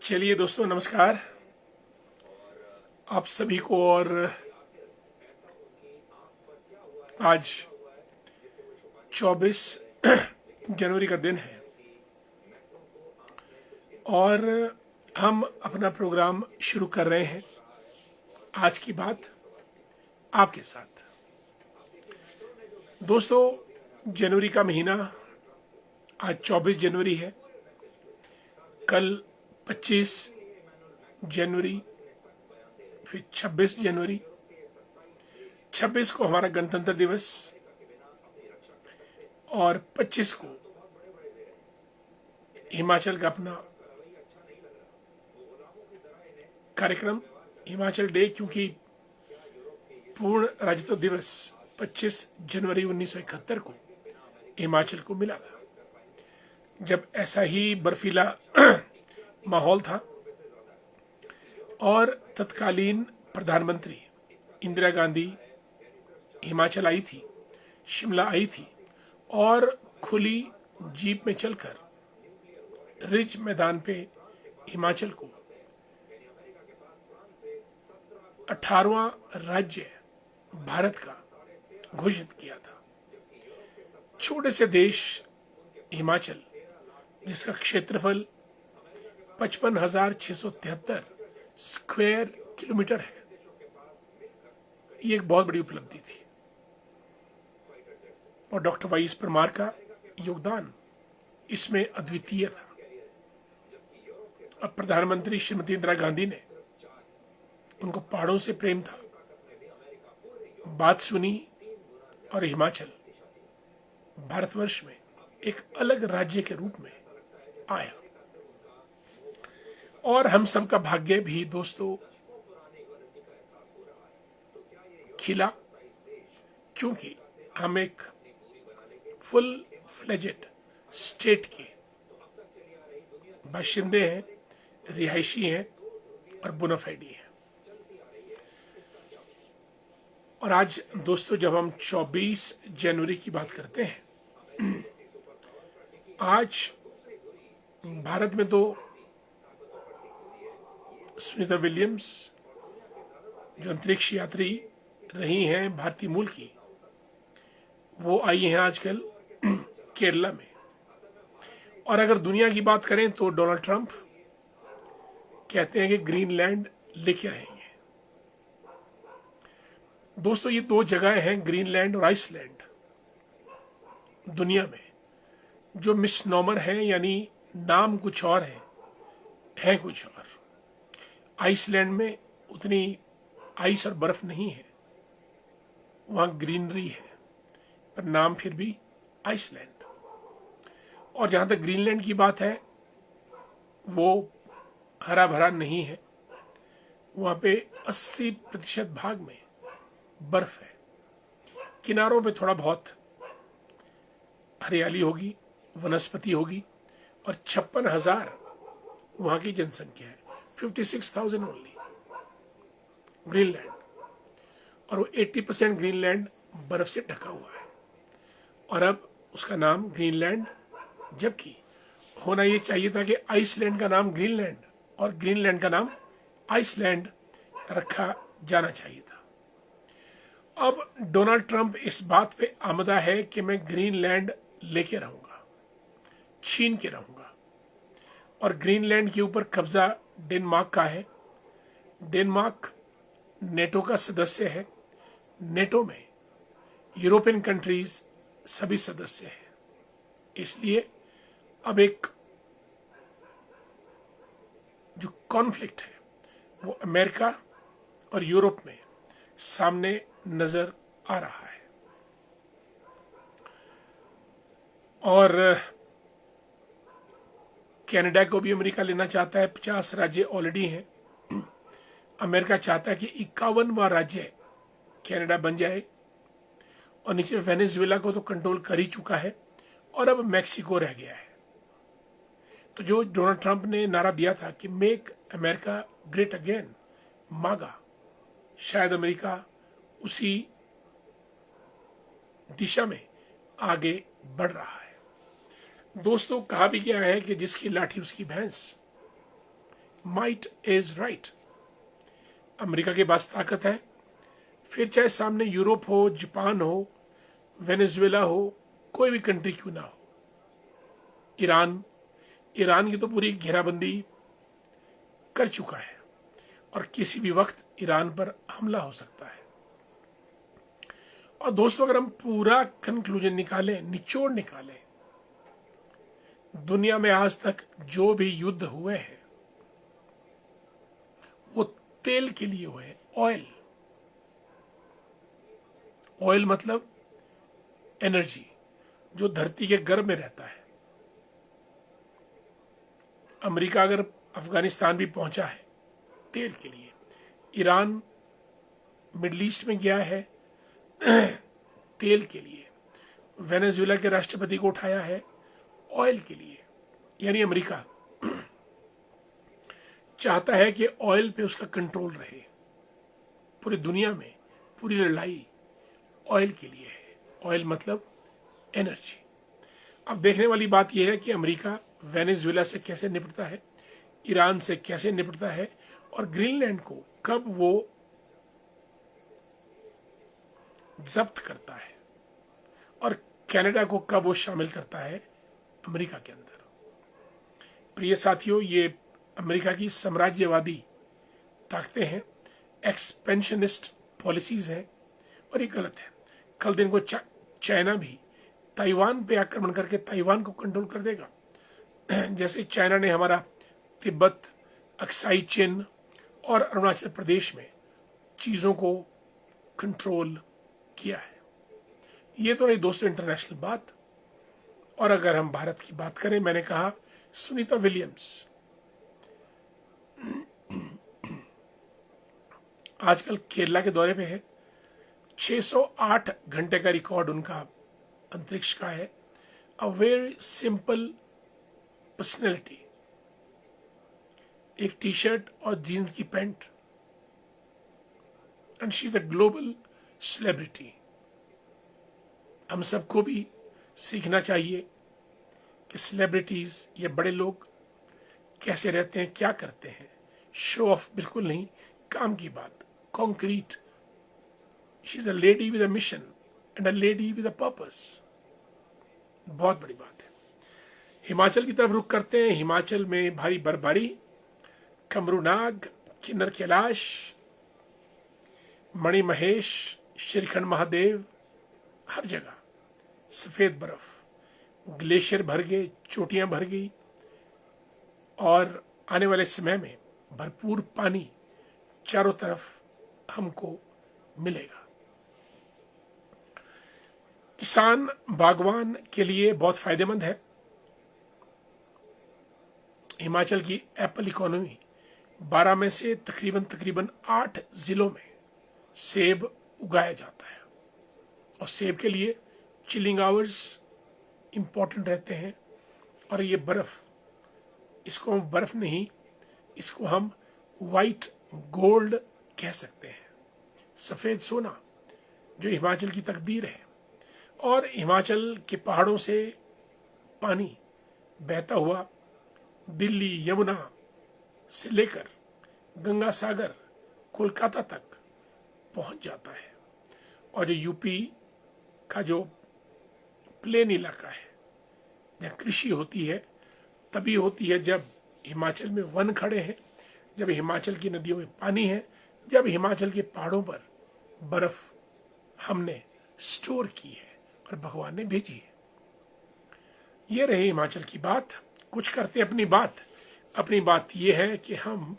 चलिए दोस्तों, नमस्कार आप सभी को। और आज 24 जनवरी का दिन है और हम अपना प्रोग्राम शुरू कर रहे हैं। आज की बात आपके साथ। दोस्तों, जनवरी का महीना आज 24 जनवरी है। कल 25 जनवरी, फिर 26 जनवरी। 26 को हमारा गणतंत्र दिवस और 25 को हिमाचल का अपना कार्यक्रम हिमाचल डे, क्योंकि पूर्ण राज्यत्व दिवस 25 जनवरी 1971 को हिमाचल को मिला था, जब ऐसा ही बर्फीला माहौल था और तत्कालीन प्रधानमंत्री इंदिरा गांधी हिमाचल आई थी, शिमला आई थी और खुली जीप में चलकर रिज मैदान पे हिमाचल को 18वां राज्य भारत का घोषित किया था। छोटे से देश हिमाचल, जिसका क्षेत्रफल 55,673 स्क्वायर किलोमीटर है, ये एक बहुत बड़ी उपलब्धि थी और डॉक्टर वाई.एस. परमार का योगदान इसमें अद्वितीय था। अब प्रधानमंत्री श्रीमती इंदिरा गांधी ने, उनको पहाड़ों से प्रेम था, बात सुनी और हिमाचल भारतवर्ष में एक अलग राज्य के रूप में आया। और हम सबका भाग्य भी दोस्तों खिला, क्योंकि हम एक फुल फ्लेजेड स्टेट के बाशिंदे हैं, रिहायशी हैं और बोनाफाइडी हैं। और आज दोस्तों, जब हम 24 जनवरी की बात करते हैं, आज भारत में तो सुनीता विलियम्स, जो अंतरिक्ष यात्री रही हैं भारतीय मूल की, वो आई हैं आजकल केरला में। और अगर दुनिया की बात करें तो डोनाल्ड ट्रंप कहते हैं कि ग्रीनलैंड लेके रहेंगे। दोस्तों, ये दो जगह हैं, ग्रीनलैंड और आइसलैंड, दुनिया में जो मिसनॉमर है, यानी नाम कुछ और है कुछ और। आइसलैंड में उतनी आइस और बर्फ नहीं है, वहां ग्रीनरी है, पर नाम फिर भी आइसलैंड। और जहां तक ग्रीनलैंड की बात है, वो हरा भरा नहीं है, वहां पे 80% भाग में बर्फ है। किनारों पे थोड़ा बहुत हरियाली होगी, वनस्पति होगी, और 56,000 वहां की जनसंख्या है। 56,000 ओनली ग्रीनलैंड, और वो 80% ग्रीनलैंड बर्फ से ढका हुआ है। और अब उसका नाम ग्रीनलैंड, जबकि होना ये चाहिए था कि आइसलैंड का नाम ग्रीनलैंड और ग्रीनलैंड का नाम आइसलैंड रखा जाना चाहिए था। अब डोनाल्ड ट्रंप इस बात पे आमदा है कि मैं ग्रीनलैंड लेके रहूंगा, छीन के रहूंगा। और ग्रीनलैंड के ऊपर कब्जा डेनमार्क का है। डेनमार्क नेटो का सदस्य है। नेटो में यूरोपियन कंट्रीज सभी सदस्य हैं। इसलिए अब एक जो कॉन्फ्लिक्ट है वो अमेरिका और यूरोप में सामने नजर आ रहा है। और कनाडा को भी अमेरिका लेना चाहता है। 50 राज्य ऑलरेडी हैं। अमेरिका चाहता है कि 51वां राज्य कनाडा बन जाए। और नीचे वेनेजुएला को तो कंट्रोल कर ही चुका है, और अब मैक्सिको रह गया है। तो जो डोनाल्ड ट्रंप ने नारा दिया था कि मेक अमेरिका ग्रेट अगेन, मागा, शायद अमेरिका उसी दिशा में आगे बढ़ रहा है। दोस्तों, कहा भी गया है कि जिसकी लाठी उसकी भैंस। Might is right. अमेरिका के पास ताकत है, फिर चाहे सामने यूरोप हो, जापान हो, वेनेजुएला हो, कोई भी कंट्री क्यों ना हो। ईरान ईरान की तो पूरी घेराबंदी कर चुका है और किसी भी वक्त ईरान पर हमला हो सकता है। और दोस्तों, अगर हम पूरा कंक्लूजन निकालें, निचोड़ निकालें, दुनिया में आज तक जो भी युद्ध हुए हैं वो तेल के लिए हुए हैं। ऑयल ऑयल मतलब एनर्जी, जो धरती के गर्भ में रहता है। अमेरिका अगर अफगानिस्तान भी पहुंचा है तेल के लिए, ईरान मिडल ईस्ट में गया है तेल के लिए, वेनेजुएला के राष्ट्रपति को उठाया है ऑयल के लिए। यानी अमेरिका चाहता है कि ऑयल पे उसका कंट्रोल रहे। पूरी दुनिया में पूरी लड़ाई ऑयल के लिए है। ऑयल मतलब एनर्जी। अब देखने वाली बात यह है कि अमेरिका वेनेजुएला से कैसे निपटता है, ईरान से कैसे निपटता है, और ग्रीनलैंड को कब वो जब्त करता है, और कनाडा को कब वो शामिल करता है अमेरिका के अंदर। प्रिय साथियों, ये अमेरिका की साम्राज्यवादी ताकतें हैं, एक्सपेंशनिस्ट पॉलिसीज हैं, और ये गलत है। कल दिन को चाइना भी ताइवान पे आक्रमण करके ताइवान को कंट्रोल कर देगा, जैसे चाइना ने हमारा तिब्बत, अक्साई चिन और अरुणाचल प्रदेश में चीजों को कंट्रोल किया है। ये तो नहीं दोस्तों इंटरनेशनल बात। और अगर हम भारत की बात करें, मैंने कहा सुनीता विलियम्स आजकल केरला के दौरे पे है। 608 घंटे का रिकॉर्ड उनका अंतरिक्ष का है। अ वेरी सिंपल पर्सनैलिटी, एक टी शर्ट और जीन्स की pant, and she is a global celebrity. हम सबको भी सीखना चाहिए कि सेलिब्रिटीज, ये बड़े लोग कैसे रहते हैं, क्या करते हैं। शो ऑफ बिल्कुल नहीं, काम की बात, concrete. She is a lady with a mission and a lady with a purpose. बहुत बड़ी बात है। हिमाचल की तरफ रुख करते हैं। हिमाचल में भारी बर्फबारी, कमरूनाग, किन्नर कैलाश, मणिमहेश, श्रीखंड महादेव, हर जगह सफेद बर्फ, ग्लेशियर भर गए, चोटियां भर गई, और आने वाले समय में भरपूर पानी चारों तरफ हमको मिलेगा। किसान, बागवान के लिए बहुत फायदेमंद है। हिमाचल की एप्पल इकोनॉमी, 12 में से तकरीबन 8 जिलों में सेब उगाया जाता है, और सेब के लिए चिलिंग आवर्स इंपॉर्टेंट रहते हैं। और ये बर्फ, इसको हम बर्फ नहीं, इसको हम वाइट गोल्ड कह सकते हैं, सफेद सोना, जो हिमाचल की तकदीर है। और हिमाचल के पहाड़ों से पानी बहता हुआ दिल्ली, यमुना से लेकर गंगा सागर, कोलकाता तक पहुंच जाता है। और जो यूपी का जो प्लेन इलाका है, जहाँ कृषि होती है, तभी होती है जब हिमाचल में वन खड़े हैं, जब हिमाचल की नदियों में पानी है, जब हिमाचल के पहाड़ों पर बर्फ हमने स्टोर की है और भगवान ने भेजी है। ये रही हिमाचल की बात। कुछ करते अपनी बात। अपनी बात यह है कि हम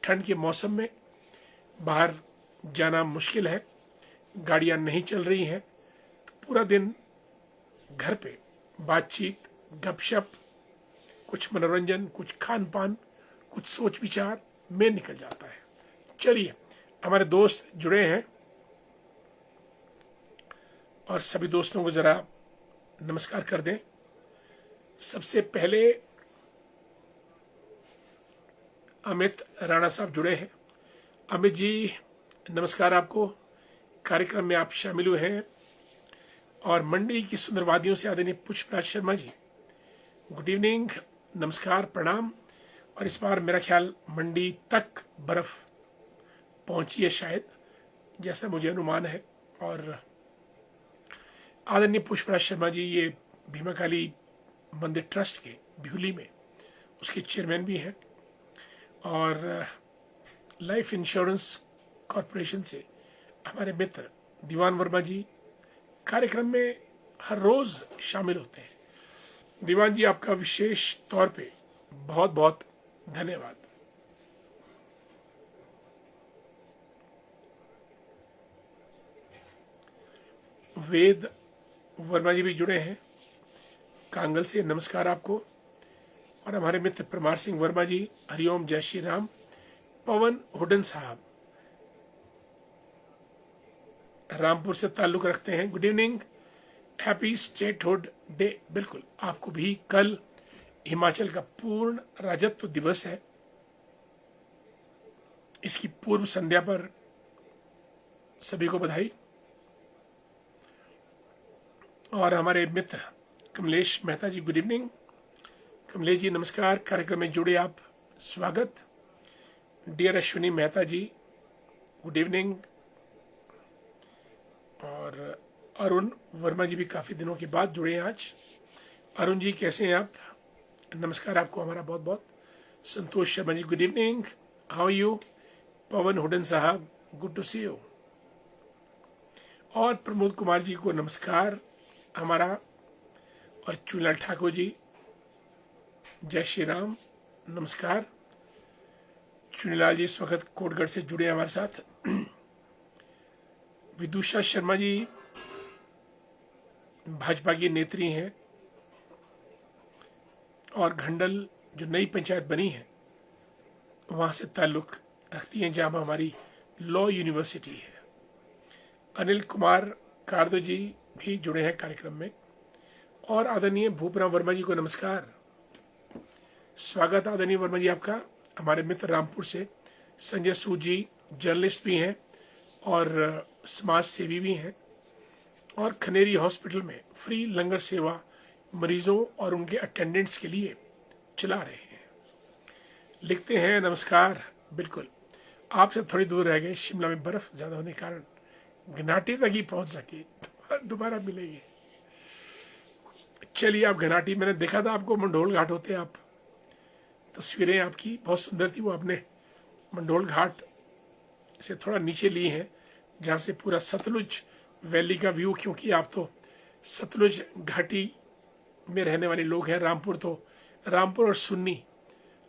ठंड के मौसम में बाहर जाना मुश्किल है, गाड़ियां नहीं चल रही हैं, तो पूरा दिन घर पे बातचीत, गपशप, कुछ मनोरंजन, कुछ खान पान, कुछ सोच विचार में निकल जाता है। चलिए, हमारे दोस्त जुड़े हैं और सभी दोस्तों को जरा नमस्कार कर दें। सबसे पहले अमित राणा साहब जुड़े हैं। अमित जी, नमस्कार आपको। कार्यक्रम में आप शामिल हुए हैं। और मंडी की सुंदर वादियों से आदरणीय पुष्पराज शर्मा जी, गुड इवनिंग, नमस्कार, प्रणाम। और इस बार मेरा ख्याल मंडी तक बर्फ पहुंची है शायद, जैसा मुझे अनुमान है। और आदरणीय पुष्पराज शर्मा जी, ये भीमा काली मंदिर ट्रस्ट के बिहुली में उसके चेयरमैन भी हैं, और लाइफ इंश्योरेंस कॉरपोरेशन से हमारे मित्र दीवान वर्मा जी कार्यक्रम में हर रोज शामिल होते हैं। दीवान जी, आपका विशेष तौर पे बहुत बहुत धन्यवाद। वेद वर्मा जी भी जुड़े हैं कांगल से, नमस्कार आपको। और हमारे मित्र परमार सिंह वर्मा जी, हरिओम, जय श्री राम। पवन हुडन साहब रामपुर से ताल्लुक रखते हैं, good evening, happy statehood day. बिल्कुल, आपको भी कल हिमाचल का पूर्ण राज्यत्व दिवस है, इसकी पूर्व संध्या पर सभी को बधाई। और हमारे मित्र कमलेश मेहता जी, गुड इवनिंग। कमलेश जी नमस्कार, कार्यक्रम में जुड़े आप, स्वागत। डियर अश्विनी मेहता जी, गुड इवनिंग। और अरुण वर्मा जी भी काफी दिनों के बाद जुड़े हैं आज। अरुण जी कैसे हैं आप? नमस्कार आपको हमारा बहुत बहुत। Santosh Sharma ji, good evening, how are you? Pawan Hudan साहब, गुड टू सी यू। और प्रमोद कुमार जी को नमस्कार हमारा। और चूलाल ठाकुर जी, जय श्री राम, नमस्कार। चुनीलाल जी इस वक्त कोटगढ़ से जुड़े हैं हमारे साथ। विदुषा शर्मा जी भाजपा की नेत्री हैं और घंडल जो नई पंचायत बनी है वहां से ताल्लुक रखती हैं, जहां हमारी लॉ यूनिवर्सिटी है। अनिल कुमार कार्दो जी भी जुड़े हैं कार्यक्रम में। और आदरणीय भूपराम वर्मा जी को नमस्कार, स्वागत आदरणीय वर्मा जी आपका। हमारे मित्र रामपुर से संजय सूद जी जर्नलिस्ट भी हैं और समाज सेवी भी हैं, और खनेरी हॉस्पिटल में फ्री लंगर सेवा मरीजों और उनके अटेंडेंट्स के लिए चला रहे हैं। लिखते हैं नमस्कार, बिल्कुल आपसे थोड़ी दूर रह गए, शिमला में बर्फ ज्यादा होने के कारण घनाटी तक ही पहुंच सके, दोबारा मिलेंगे। चलिए, आप घनाटी, मैंने देखा था आपको मंडोल घाट होते, आप तस्वीरें आपकी बहुत सुंदर थी, वो आपने मंडोल घाट से थोड़ा नीचे ली हैं, जहां से पूरा सतलुज वैली का व्यू, क्योंकि आप तो सतलुज घाटी में रहने वाले लोग हैं। रामपुर और सुन्नी,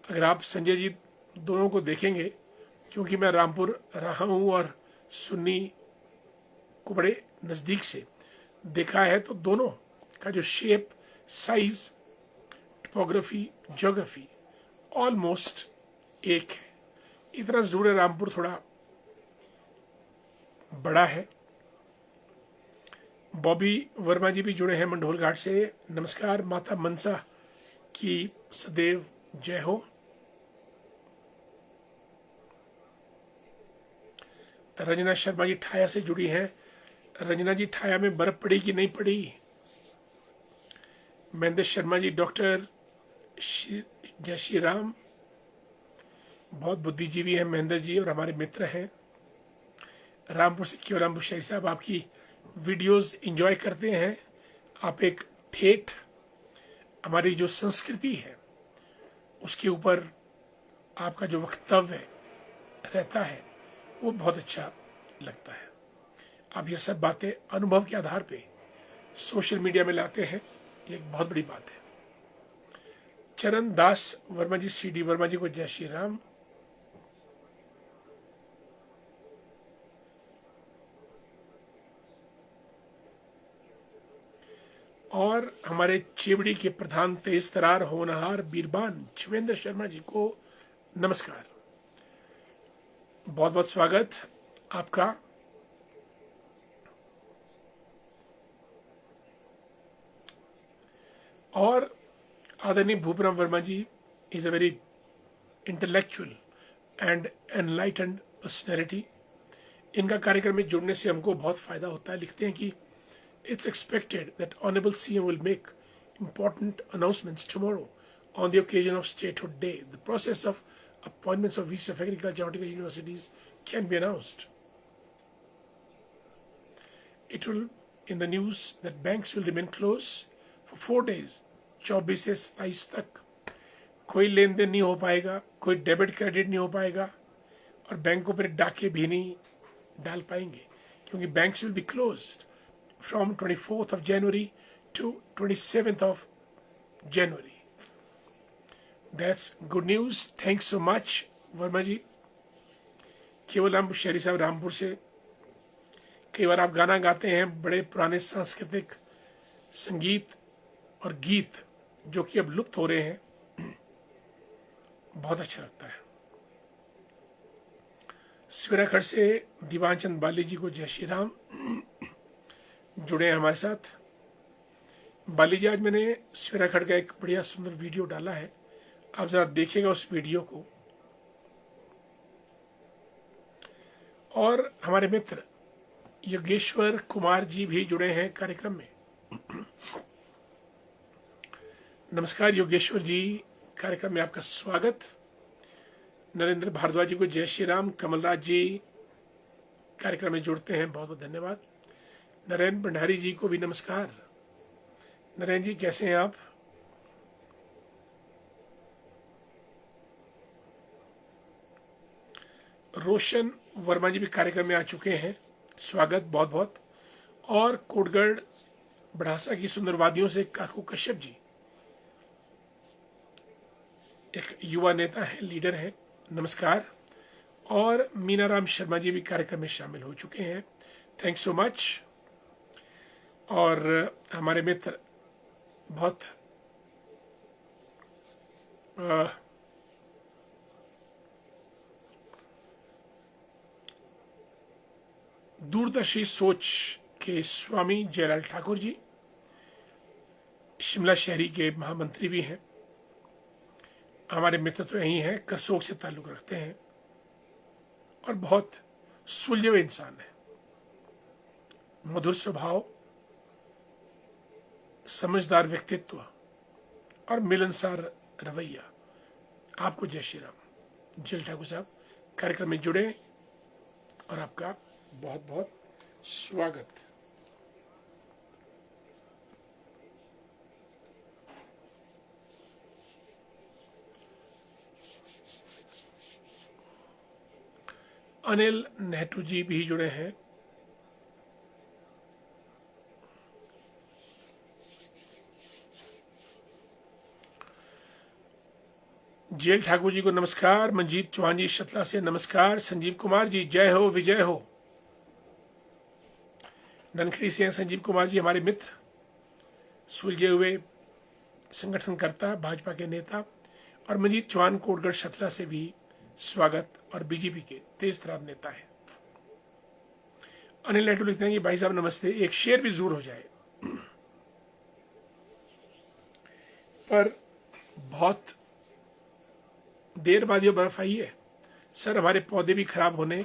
अगर आप संजय जी दोनों को देखेंगे, क्योंकि मैं रामपुर रहा हूं और सुन्नी को बड़े नजदीक से देखा है, तो दोनों का जो shape, size, topography, geography almost एक है। इतना जरूर है, रामपुर थोड़ा बड़ा है। बॉबी वर्मा जी भी जुड़े हैं मंडोल घाट से, नमस्कार। माता मनसा की सदैव जय हो। रंजना शर्मा जी ठाया से जुड़ी हैं। रंजना जी, ठाया में बर्फ पड़ी कि नहीं पड़ी? महेंद्र शर्मा जी, डॉक्टर जय श्री राम, बहुत बुद्धिजीवी हैं महेंद्र जी और हमारे मित्र हैं। रामपुर से क्यों, रामपुर शाही साहब आपकी वीडियोस एंजॉय करते हैं। आप एक ठेठ हमारी जो संस्कृति है उसके ऊपर आपका जो वक्तव्य रहता है वो बहुत अच्छा लगता है। आप ये सब बातें अनुभव के आधार पे सोशल मीडिया में लाते हैं, ये एक बहुत बड़ी बात है। चरण दास वर्मा जी, सीडी वर्मा जी को जय श्री राम। और हमारे चेवड़ी के प्रधान तेज तरार होनहार बीरबान शिवेंद्र शर्मा जी को नमस्कार, बहुत बहुत स्वागत आपका। और आदरणीय Bhupram Verma ji is a very intellectual and enlightened personality. इनका कार्यक्रम में जुड़ने से हमको बहुत फायदा होता है। लिखते हैं कि it's expected that Honorable CM will make important announcements tomorrow on the occasion of Statehood Day. The process of appointments of VC of Agriculture Horticulture Universities can be announced. It will in the news that banks will remain closed for 4 days, 24 से 27 तक कोई लेन then नहीं हो पाएगा, कोई debit credit नहीं हो पाएगा और बैंकों पर डाके भी नहीं डाल पाएंगे क्योंकि banks will be closed from 24th of January to 27th of January. That's good news. Thanks so much, Verma ji. केवल शेरी साहब रामपुर से. कई बार आप गाना गाते हैं, बड़े पुराने सांस्कृतिक संगीत और गीत जो कि अब लुप्त हो रहे हैं, बहुत अच्छा लगता है. सिवराखड़ से दीवानचंद बाली जी को जय श्री राम. जुड़े हैं हमारे साथ. बाली जी, आज मैंने सिवराखड़ का एक बढ़िया सुंदर वीडियो डाला है, आप जरा देखिएगा उस वीडियो को. और हमारे मित्र योगेश्वर कुमार जी भी जुड़े हैं कार्यक्रम में. नमस्कार योगेश्वर जी, कार्यक्रम में आपका स्वागत. नरेंद्र भारद्वाज जी को जय श्री राम. कमलराज जी कार्यक्रम में जुड़ते हैं, बहुत बहुत धन्यवाद. नरेंद्र भंडारी जी को भी नमस्कार. नरेंद्र जी कैसे हैं आप? रोशन वर्मा जी भी कार्यक्रम में आ चुके हैं, स्वागत बहुत बहुत. और कोटगढ़ बढ़ासा की सुंदर वादियों से काकू कश्यप जी, एक युवा नेता है, लीडर है, नमस्कार. और मीनाराम शर्मा जी भी कार्यक्रम में शामिल हो चुके हैं, थैंक्स सो मच. और हमारे मित्र बहुत दूरदर्शी सोच के स्वामी जयलाल ठाकुर जी, शिमला शहरी के महामंत्री भी हैं. हमारे मित्र तो यही हैं, करसोग से ताल्लुक रखते हैं और बहुत सुलझे हुए इंसान है. मधुर स्वभाव, समझदार व्यक्तित्व और मिलनसार रवैया. आपको जय श्री राम. जय ठाकुर साहब कार्यक्रम में जुड़े और आपका बहुत बहुत स्वागत. अनिल नेहरू जी भी जुड़े हैं. जेल ठाकुर जी को नमस्कार. मंजीत चौहान जी शतला से नमस्कार. संजीव कुमार जी जय हो विजय हो. ननखड़ी से संजीव कुमार जी हमारे मित्र, सुलझे हुए संगठनकर्ता, भाजपा के नेता. और मंजीत चौहान कोटगढ़ शतला से भी स्वागत और बीजेपी के तेज तरार नेता है. अनिल नेहरू लिखते हैं कि भाई साहब नमस्ते, एक शेर भी जरूर हो जाए. पर बहुत देर बाद ये बर्फ आई है सर, हमारे पौधे भी खराब होने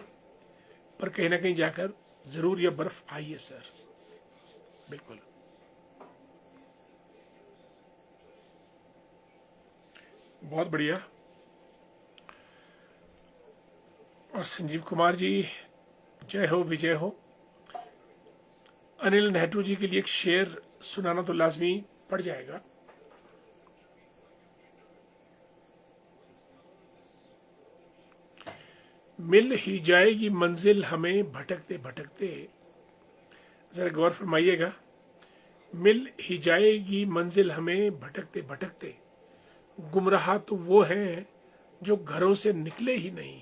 पर कहीं ना कहीं जाकर जरूर ये बर्फ आई है सर. बिल्कुल. बहुत बढ़िया. और संजीव कुमार जी जय हो विजय हो. अनिल नेहरू जी के लिए एक शेर सुनाना तो लाजमी पड़ जाएगा. मिल ही जाएगी मंजिल हमें भटकते भटकते. जरा गौर फरमाइएगा. मिल ही जाएगी मंजिल हमें भटकते भटकते, गुमराह तो वो हैं जो घरों से निकले ही नहीं.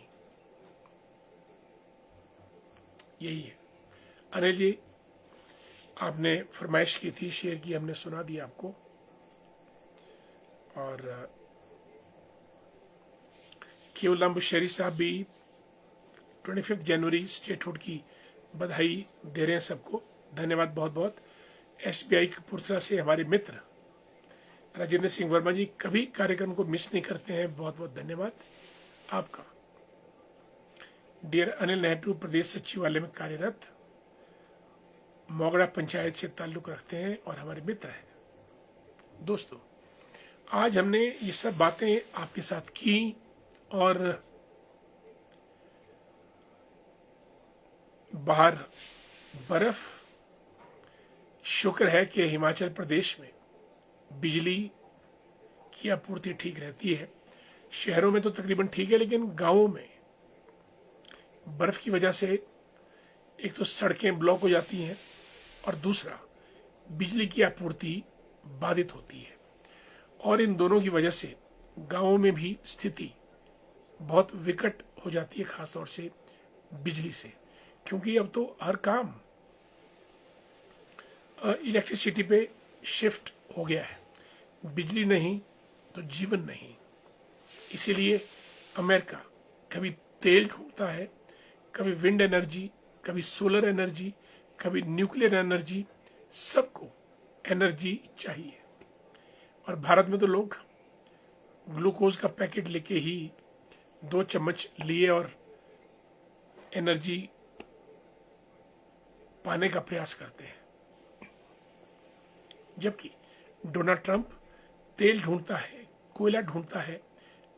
यही है. अनिल जी, आपने फरमाइश की थी शेर की, हमने सुना दिया आपको. और केवल बुशेरी साहब भी 25 जनवरी स्टेटहुड की बधाई दे रहे हैं सबको, धन्यवाद बहुत बहुत. SBI कपूरथला से हमारे मित्र राजेंद्र सिंह वर्मा जी कभी कार्यक्रम को मिस नहीं करते हैं, बहुत बहुत धन्यवाद आपका. डियर अनिल नेहरू प्रदेश सचिवालय में कार्यरत, मोगड़ा पंचायत से ताल्लुक रखते हैं और हमारे मित्र हैं. दोस्तों, आज हमने ये सब बातें आपके साथ की और बाहर बर्फ, शुक्र है कि हिमाचल प्रदेश में बिजली की आपूर्ति ठीक रहती है। शहरों में तो तकरीबन ठीक है, लेकिन गांवों में बर्फ की वजह से एक तो सड़कें ब्लॉक हो जाती हैं और दूसरा बिजली की आपूर्ति बाधित होती है। और इन दोनों की वजह से गांवों में भी स्थिति बहुत विकट हो जाती है, खासतौर से बिजली से, क्योंकि अब तो हर काम इलेक्ट्रिसिटी पे शिफ्ट हो गया है। बिजली नहीं तो जीवन नहीं। इसीलिए अमेरिका कभी तेल ढूंढता है, कभी विंड एनर्जी, कभी सोलर एनर्जी, कभी न्यूक्लियर एनर्जी। सबको एनर्जी चाहिए। और भारत में तो लोग ग्लूकोज का पैकेट लेके ही 2 चम्मच लिए और एनर्जी पाने का प्रयास करते हैं, जबकि डोनाल्ड ट्रंप तेल ढूंढता है, कोयला ढूंढता है,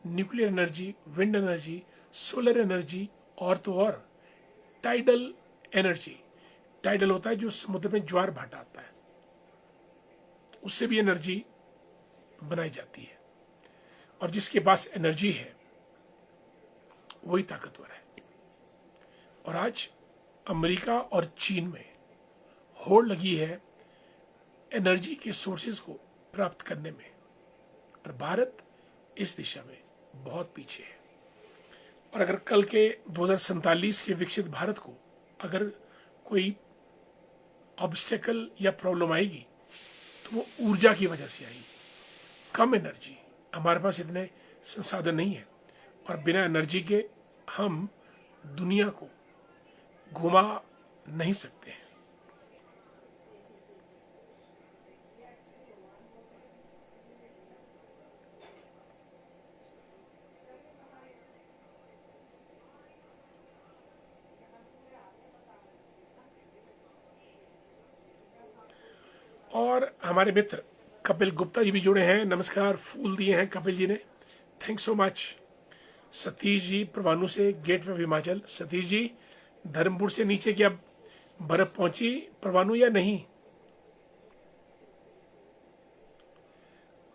nuclear energy, wind energy, solar energy और तो और टाइडल एनर्जी। टाइडल होता है जो समुद्र में ज्वार भाटा आता है, उससे भी एनर्जी बनाई जाती है। और जिसके पास एनर्जी है वही ताकतवर है। और आज अमेरिका और चीन में होड़ लगी है एनर्जी के सोर्सेज को प्राप्त करने में, और भारत इस दिशा में बहुत पीछे है। और अगर कल के 2047 के विकसित भारत को अगर कोई ऑब्स्टेकल या प्रॉब्लम आएगी तो वो ऊर्जा की वजह से आएगी। कम एनर्जी, हमारे पास इतने संसाधन नहीं है और बिना एनर्जी के हम दुनिया को घुमा नहीं सकते हैं। और हमारे मित्र कपिल गुप्ता जी भी जुड़े हैं। नमस्कार, फूल दिए हैं कपिल जी ने, thanks so much. Satish ji Parwanoo से, गेटवे ऑफ हिमाचल। सतीश जी, धर्मपुर से नीचे क्या बर्फ पहुंची परवाणु या नहीं?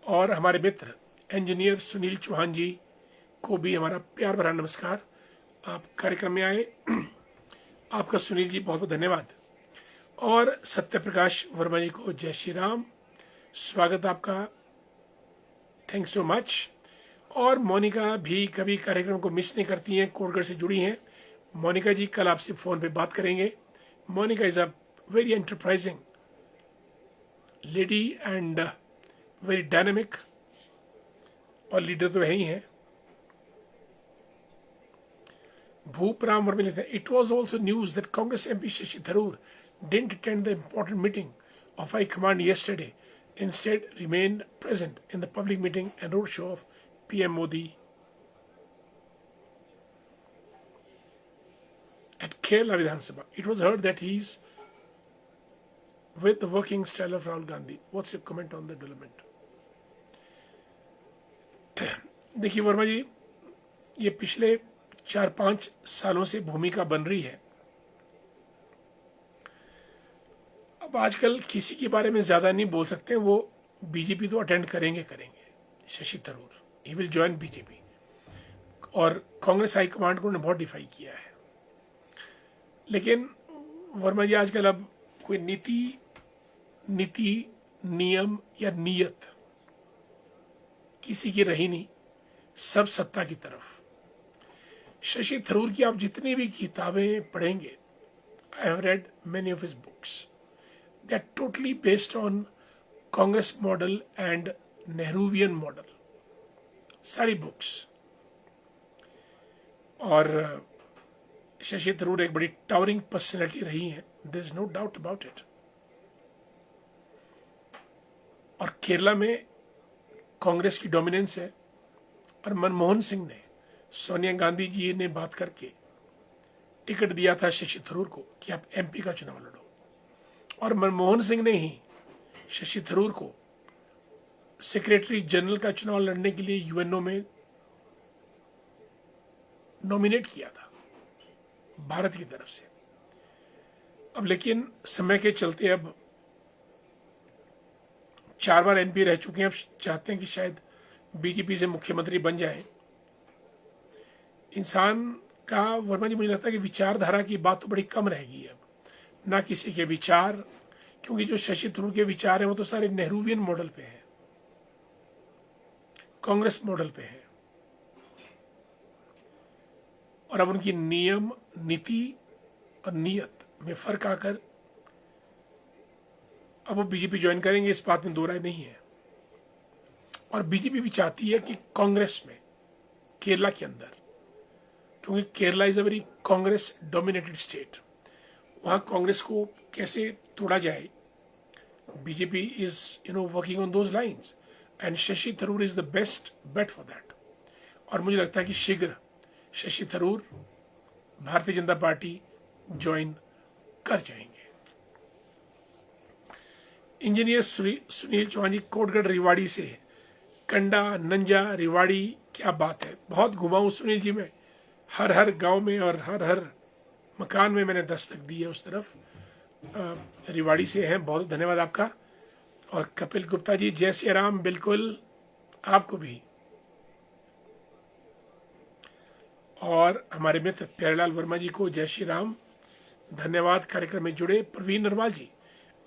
और हमारे मित्र इंजीनियर सुनील चौहान जी को भी हमारा प्यार भरा नमस्कार। आप कार्यक्रम में आए, आपका सुनील जी बहुत बहुत धन्यवाद। और सत्य प्रकाश वर्मा जी को जय श्री राम, स्वागत आपका, थैंक्स सो मच। और मोनिका भी कभी कार्यक्रम को मिस नहीं करती हैं, कोटगढ़ से जुड़ी हैं। मोनिका जी कल आपसे फोन पे बात करेंगे। Monica is a very enterprising lady and very dynamic, और लीडर तो यही हैं। भूपराम वर्मा लिखते हैं, it was also news that Congress MP Shashi Tharoor didn't attend the important meeting of High Command yesterday, instead remained present in the public meeting and roadshow of PM Modi at Kerala Vidhan Sabha. It was heard that he's with the working style of Rahul Gandhi. What's your comment on the development? देखिए वर्मा जी, ये पिछले 4-5 सालों से भूमिका बन रही है। अब आजकल किसी के बारे में ज्यादा नहीं बोल सकते। वो बीजेपी तो अटेंड करेंगे Shashi Tharoor, he will join BJP. और कांग्रेस हाईकमांड को उन्होंने बहुत डिफाई किया है। लेकिन वर्मा जी, आजकल अब कोई नीति नियम या नीयत किसी की रही नहीं, सब सत्ता की तरफ। शशि थरूर की आप जितनी भी किताबें पढ़ेंगे, I have read many of his books, they are totally based on Congress model and Nehruvian model, सारी बुक्स। और शशि थरूर एक बड़ी टावरिंग पर्सनैलिटी रही है, there is no doubt about it. और केरला में कांग्रेस की डोमिनेंस है। और मनमोहन सिंह ने, सोनिया गांधी जी ने बात करके टिकट दिया था शशि थरूर को कि आप एमपी का चुनाव लड़ो, और मनमोहन सिंह ने ही शशि थरूर को सेक्रेटरी जनरल का चुनाव लड़ने के लिए यूएनओ में नॉमिनेट किया था भारत की तरफ से। अब लेकिन समय के चलते अब 4 बार एमपी रह चुके हैं, अब चाहते हैं कि शायद बीजेपी से मुख्यमंत्री बन जाए। इंसान का, वर्मा जी, मुझे लगता है कि विचारधारा की बात तो बड़ी कम रहेगी अब, ना किसी के विचार, क्योंकि जो शशि थरूर के विचार हैं वो तो सारे नेहरूवियन मॉडल पे हैं, कांग्रेस मॉडल पे हैं। और अब उनकी नियम, नीति और नीयत में फर्क आकर अब वो बीजेपी ज्वाइन करेंगे, इस बात में दो राय नहीं है। और बीजेपी भी चाहती है कि कांग्रेस में, केरला के अंदर, क्योंकि Kerala is a very Congress dominated state, वहां कांग्रेस को कैसे तोड़ा जाए, BJP is working on those lines and Shashi Tharoor is the best bet for that. और मुझे लगता है कि शीघ्र शशि थरूर भारतीय जनता पार्टी ज्वाइन कर जाएंगे। इंजीनियर सुनील चौहान जी, कोटगढ़ रिवाड़ी से, कंडा, नंजा, रिवाड़ी, क्या बात है, बहुत घुमा हूं सुनील जी मैं, हर गांव में और हर मकान में मैंने दस्तक दी है उस तरफ। रिवाड़ी से हैं, बहुत धन्यवाद आपका। और कपिल गुप्ता जी, जय श्री राम, बिल्कुल आपको भी। और हमारे मित्र प्यारेलाल वर्मा जी को जय श्री राम, धन्यवाद कार्यक्रम में जुड़े। प्रवीण नरवाल जी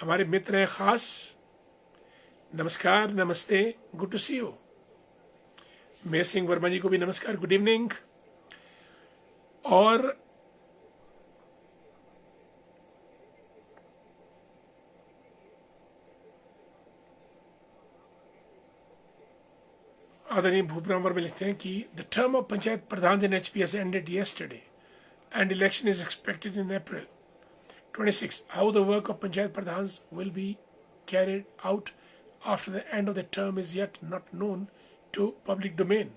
हमारे मित्र हैं खास, नमस्कार, नमस्ते, गुड टू सी यू। मेहर सिंह वर्मा जी को भी नमस्कार, गुड इवनिंग। और आदरणीय भूपराम वर्मा लिखते हैं कि the term of panchayat Pradhan in HPS ended yesterday and election is expected in April 26. How the work of Panchayat Pradhans will be carried out after the end of the term is yet not known to public domain.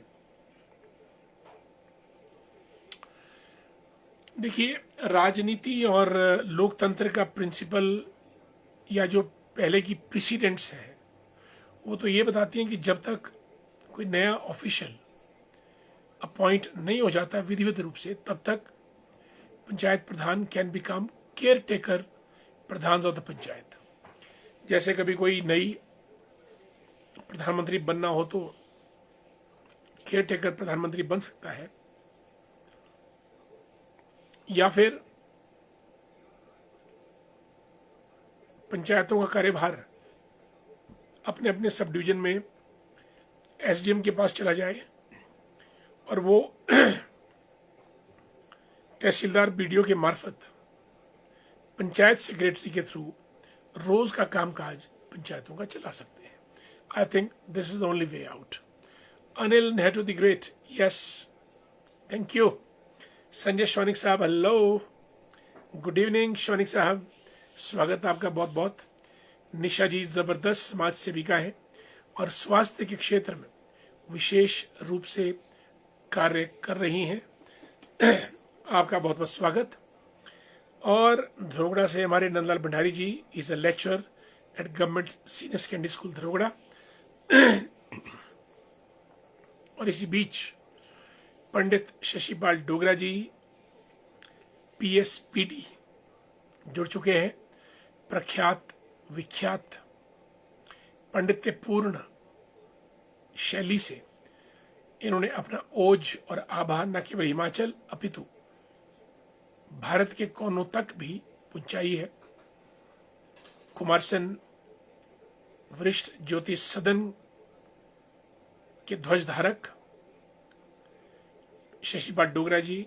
देखिए, राजनीति और लोकतंत्र का principal या जो पहले की presidents हैं वो तो ये बताती हैं कि जब तक कोई नया ऑफिशियल अपॉइंट नहीं हो जाता विधिवत रूप से, तब तक panchayat pradhan can become caretaker pradhan of the panchayat. जैसे कभी कोई नई प्रधानमंत्री बनना हो तो केयर टेकर प्रधानमंत्री बन सकता है, या फिर पंचायतों का कार्यभार अपने अपने सब डिवीजन में एसडीएम के पास चला जाए और वो तहसीलदार बीडीओ के मार्फत पंचायत सेक्रेटरी के थ्रू रोज का कामकाज पंचायतों का चला सकते हैं। I think this is the only way out. Anil Nehru the great, yes, thank you. Sanjay Shaunik साहब, हेलो, गुड इवनिंग शौनिक साहब, स्वागत आपका बहुत बहुत। निशा जी जबरदस्त समाज सेविका है और स्वास्थ्य के क्षेत्र में विशेष रूप से कार्य कर रही हैं, आपका बहुत बहुत स्वागत। और धरोगड़ा से हमारे Nandlal Bhandari ji, is a lecturer at government senior secondary school Dharogra. और इसी बीच पंडित शशिपाल डोगरा जी पीएसपीडी जुड़ चुके हैं। प्रख्यात विख्यात पंडित्यपूर्ण शैली से इन्होंने अपना ओज और आभा न केवल हिमाचल अपितु भारत के कोनों तक भी पहुंचाई है। कुमारसेन वरिष्ठ ज्योतिष सदन के ध्वजधारक शशिपाल डोगरा जी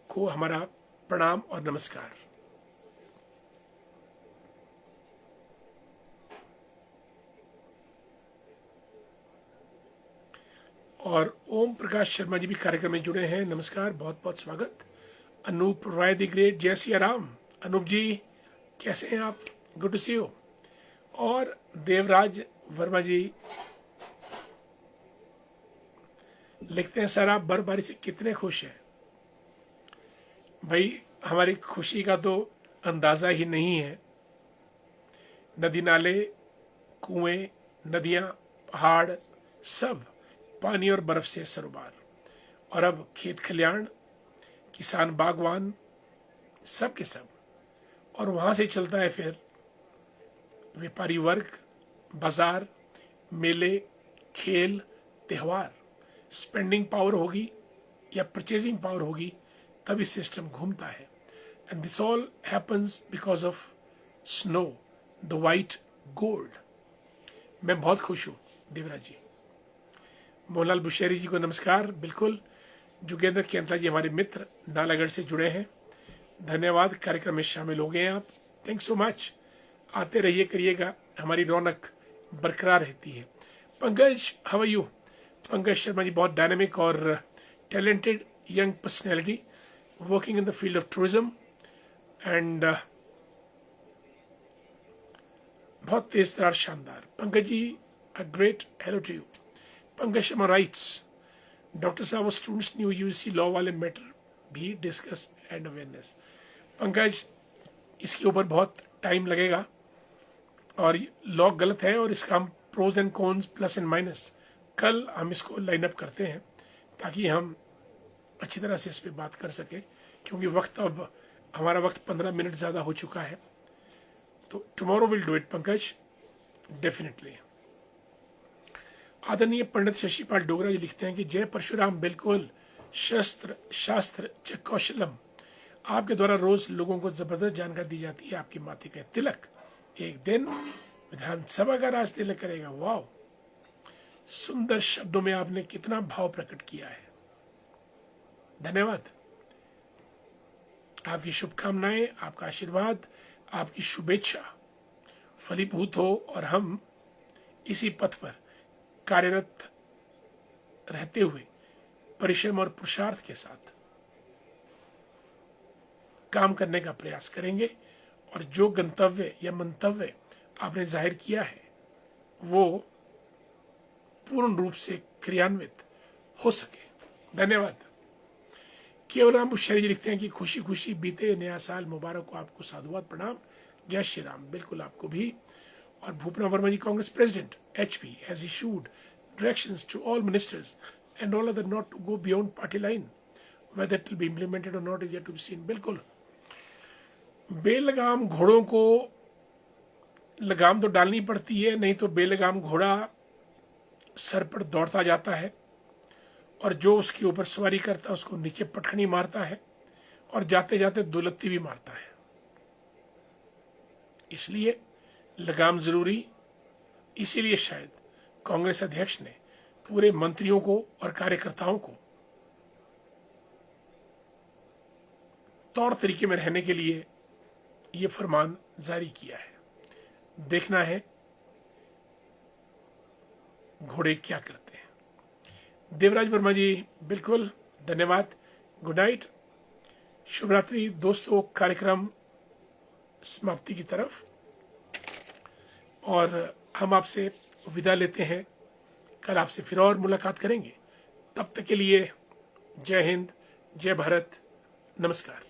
को हमारा प्रणाम और नमस्कार। और ओम प्रकाश शर्मा जी भी कार्यक्रम में जुड़े हैं, नमस्कार, बहुत बहुत स्वागत। अनूप रॉय द ग्रेट, जय सिया राम। अनूप जी कैसे हैं आप, गुड टू सी यू। और देवराज वर्मा जी लिखते हैं, सर आप बर्फबारी से कितने खुश हैं। भाई हमारी खुशी का तो अंदाजा ही नहीं है। नदी नाले, कुएं, नदियां पहाड़ सब पानी और बर्फ से सरोबार। और अब खेत खलियान, किसान बागवान, सब के सब। और वहां से चलता है फिर व्यापारी वर्ग, बाजार, मेले, खेल, त्योहार। स्पेंडिंग पावर होगी या परचेजिंग पावर होगी, तभी सिस्टम घूमता है। And this all happens because of snow, the white gold. मैं बहुत खुश हूं देवराज जी। मोहनलाल बुशेरी जी को नमस्कार। बिल्कुल, जोगेंद्र केंतला जी हमारे मित्र नालागढ़ से जुड़े हैं, धन्यवाद। कार्यक्रम में शामिल हो गए हैं आप, थैंक्स सो मच। आते रहिए, करिएगा, हमारी रौनक बरकरार रहती है। Pankaj, how are you? Pankaj Sharma ji बहुत डायनेमिक और talented young personality working in the field of tourism and बहुत तेज तरार, शानदार। Pankaj ji, a great hello to you. Pankaj Sharma writes, doctor साहब वो स्टूडेंट्स न्यू यूजीसी लॉ वाले मैटर भी डिस्कस एंड अवेयरनेस। पंकज, इसके ऊपर बहुत टाइम लगेगा और लॉ गलत है और इसका हम pros and cons, plus and minus, कल हम इसको लाइन अप करते हैं ताकि हम अच्छी तरह से इस पर बात कर सके, क्योंकि वक्त अब हमारा वक्त 15 मिनट ज़्यादा हो चुका है। तो tomorrow will do it Pankaj, definitely. आदरणीय पंडित शशिपाल डोगरा जी लिखते हैं कि जय परशुराम, बिल्कुल, शस्त्र शास्त्र च कौशलम। आपके द्वारा रोज लोगों को जबरदस्त जानकारी दी जाती है। आपकी माथे का तिलक एक दिन विधानसभा का राज तिलक करेगा। वाह, सुंदर शब्दों में आपने कितना भाव प्रकट किया है, धन्यवाद। आपकी शुभकामनाएं, आपका आशीर्वाद, आपकी शुभेच्छा फलीभूत हो और हम इसी पथ पर कार्यरत रहते हुए परिश्रम और पुरुषार्थ के साथ काम करने का प्रयास करेंगे और जो गंतव्य या मंतव्य आपने जाहिर किया है वो पूर्ण रूप से क्रियान्वित हो सके। धन्यवाद। केवलराम बुशेरी जी लिखते हैं कि खुशी खुशी बीते नया साल मुबारक हो आपको, साधुवाद, प्रणाम, जय श्री राम। बिल्कुल आपको भी। और Bhupna Verma ji, Congress president HP has issued directions to all ministers and all other not to go beyond party line. Whether it will be implemented or not is yet to be seen. बिल्कुल, बेलगाम घोड़ों को लगाम तो डालनी पड़ती है, नहीं तो बेलगाम घोड़ा सर पर दौड़ता जाता है और जो उसके ऊपर सवारी करता है उसको नीचे पटखनी मारता है और जाते जाते दुलत्ती भी मारता है। इसलिए लगाम जरूरी। इसीलिए शायद कांग्रेस अध्यक्ष ने पूरे मंत्रियों को और कार्यकर्ताओं को तौर तरीके में रहने के लिए यह फरमान जारी किया है। देखना है घोड़े क्या करते हैं। देवराज वर्मा जी, बिल्कुल, धन्यवाद। गुड नाइट, शुभ रात्रि दोस्तों। कार्यक्रम समाप्ति की तरफ और हम आपसे विदा लेते हैं। कल आपसे फिर और मुलाकात करेंगे। तब तक के लिए जय हिंद, जय भारत, नमस्कार।